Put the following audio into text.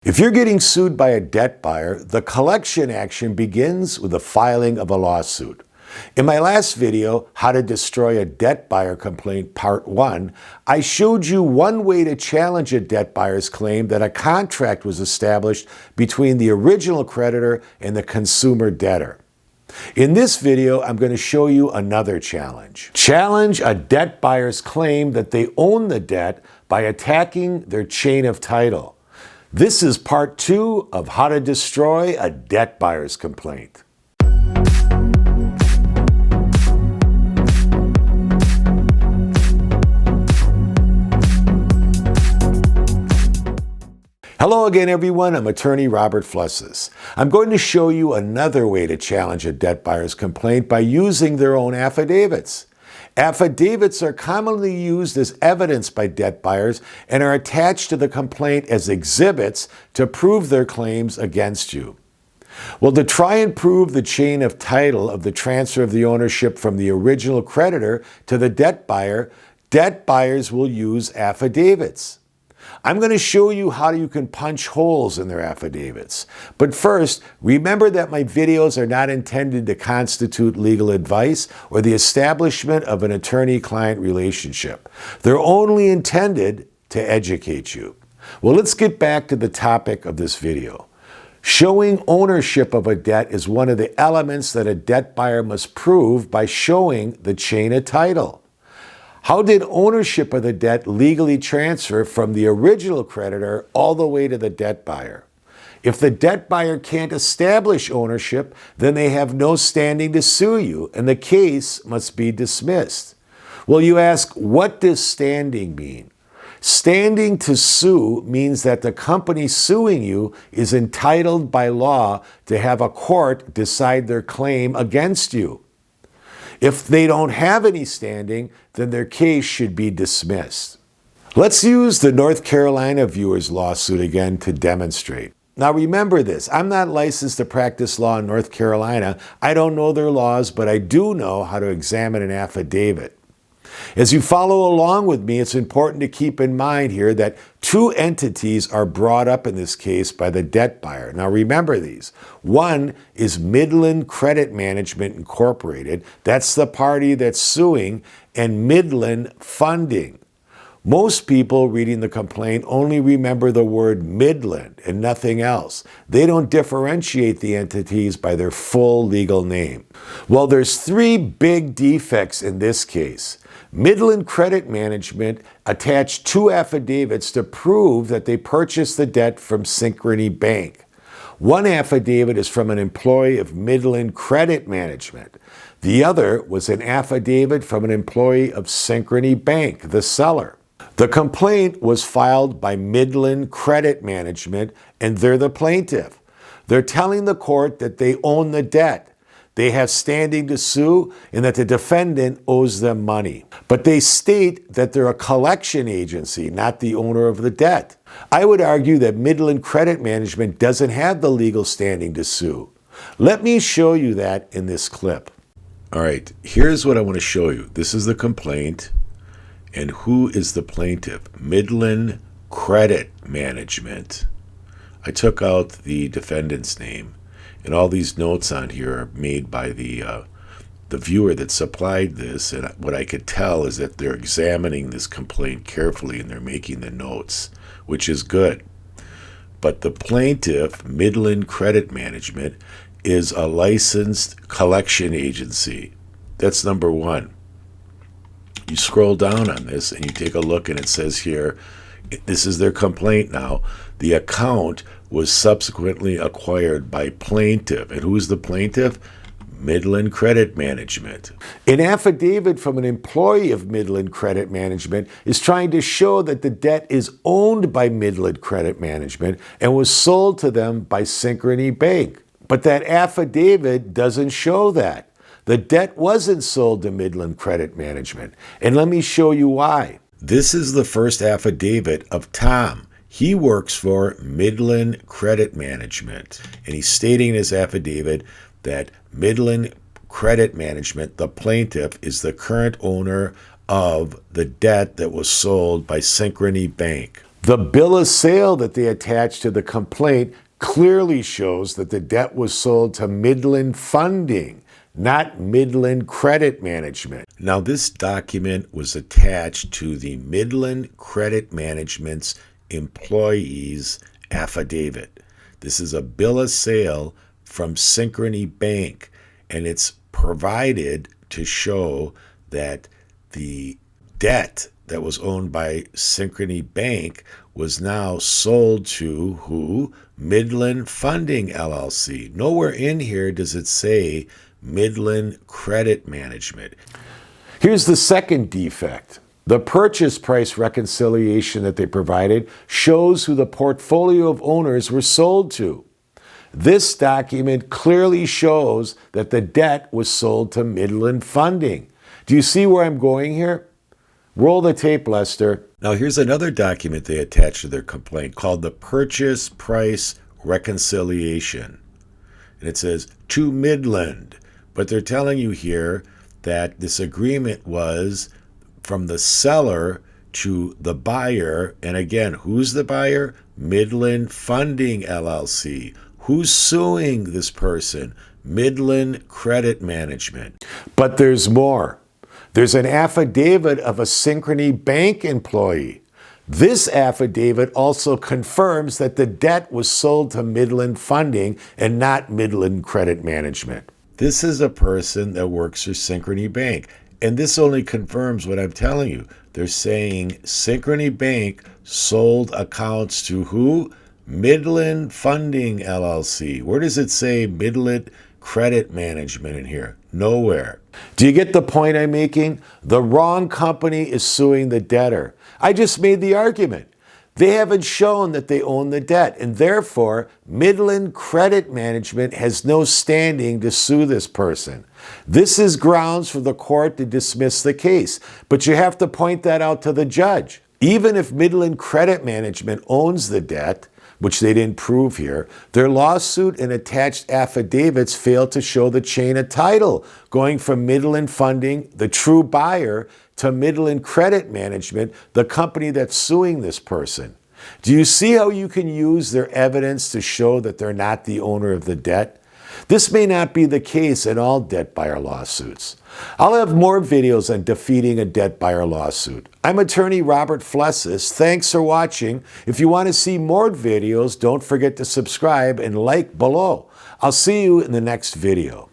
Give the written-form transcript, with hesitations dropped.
If you're getting sued by a debt buyer, the collection action begins with the filing of a lawsuit. In my last video, How to Destroy a Debt Buyer Complaint Part 1, I showed you one way to challenge a debt buyer's claim that a contract was established between the original creditor and the consumer debtor. In this video, I'm going to show you another challenge. Challenge a debt buyer's claim that they own the debt by attacking their chain of title. This is part 2 of How to Destroy a Debt Buyer's Complaint. Hello again, everyone. I'm attorney Robert Flessas. I'm going to show you another way to challenge a debt buyer's complaint by using their own affidavits. Affidavits are commonly used as evidence by debt buyers and are attached to the complaint as exhibits to prove their claims against you. Well, to try and prove the chain of title of the transfer of the ownership from the original creditor to the debt buyers will use affidavits. I'm going to show you how you can punch holes in their affidavits. But first, remember that my videos are not intended to constitute legal advice or the establishment of an attorney-client relationship. They're only intended to educate you. Well, let's get back to the topic of this video. Showing ownership of a debt is one of the elements that a debt buyer must prove by showing the chain of title. How did ownership of the debt legally transfer from the original creditor all the way to the debt buyer? If the debt buyer can't establish ownership, then they have no standing to sue you, and the case must be dismissed. Well, you ask, what does standing mean? Standing to sue means that the company suing you is entitled by law to have a court decide their claim against you. If they don't have any standing, then their case should be dismissed. Let's use the North Carolina viewer's lawsuit again to demonstrate. Now remember this, I'm not licensed to practice law in North Carolina. I don't know their laws, but I do know how to examine an affidavit. As you follow along with me, it's important to keep in mind here that two entities are brought up in this case by the debt buyer. Now remember these. One is Midland Credit Management Incorporated. That's the party that's suing, and Midland Funding. Most people reading the complaint only remember the word Midland and nothing else. They don't differentiate the entities by their full legal name. Well, there's 3 big defects in this case. Midland Credit Management attached 2 affidavits to prove that they purchased the debt from Synchrony Bank. One affidavit is from an employee of Midland Credit Management. The other was an affidavit from an employee of Synchrony Bank, the seller. The complaint was filed by Midland Credit Management, and they're the plaintiff. They're telling the court that they own the debt. They have standing to sue and that the defendant owes them money. But they state that they're a collection agency, not the owner of the debt. I would argue that Midland Credit Management doesn't have the legal standing to sue. Let me show you that in this clip. All right, here's what I want to show you. This is the complaint. And who is the plaintiff? Midland Credit Management. I took out the defendant's name. And all these notes on here are made by the viewer that supplied this. And what I could tell is that they're examining this complaint carefully and they're making the notes, which is good. But the plaintiff, Midland Credit Management, is a licensed collection agency. That's number 1. You scroll down on this and you take a look and it says here, this is their complaint now. The account was subsequently acquired by plaintiff. And who's the plaintiff? Midland Credit Management. An affidavit from an employee of Midland Credit Management is trying to show that the debt is owned by Midland Credit Management and was sold to them by Synchrony Bank. But that affidavit doesn't show that. The debt wasn't sold to Midland Credit Management. And let me show you why. This is the first affidavit of Tom. He works for Midland Credit Management, and he's stating in his affidavit that Midland Credit Management, the plaintiff, is the current owner of the debt that was sold by Synchrony Bank. The bill of sale that they attached to the complaint clearly shows that the debt was sold to Midland Funding, not Midland Credit Management. Now, this document was attached to the Midland Credit Management's employee's affidavit. This is a bill of sale from Synchrony Bank, and it's provided to show that the debt that was owned by Synchrony Bank was now sold to who? Midland Funding LLC. Nowhere in here does it say Midland Credit Management. Here's the second defect. The purchase price reconciliation that they provided shows who the portfolio of owners were sold to. This document clearly shows that the debt was sold to Midland Funding. Do you see where I'm going here? Roll the tape, Lester. Now, here's another document they attached to their complaint called the Purchase Price Reconciliation. And it says, to Midland. But they're telling you here that this agreement was from the seller to the buyer. And again, who's the buyer? Midland Funding LLC. Who's suing this person? Midland Credit Management. But there's more. There's an affidavit of a Synchrony Bank employee. This affidavit also confirms that the debt was sold to Midland Funding and not Midland Credit Management. This is a person that works for Synchrony Bank, and this only confirms what I'm telling you. They're saying Synchrony Bank sold accounts to who? Midland Funding LLC. Where does it say Midland Credit Management in here? Nowhere. Do you get the point I'm making? The wrong company is suing the debtor. I just made the argument. They haven't shown that they own the debt, and therefore, Midland Credit Management has no standing to sue this person. This is grounds for the court to dismiss the case, but you have to point that out to the judge. Even if Midland Credit Management owns the debt, which they didn't prove here, their lawsuit and attached affidavits fail to show the chain of title, going from Midland Funding, the true buyer, to Midland Credit Management, the company that's suing this person. Do you see how you can use their evidence to show that they're not the owner of the debt? This may not be the case in all debt buyer lawsuits. I'll have more videos on defeating a debt buyer lawsuit. I'm attorney Robert Flessas. Thanks for watching. If you want to see more videos, don't forget to subscribe and like below. I'll see you in the next video.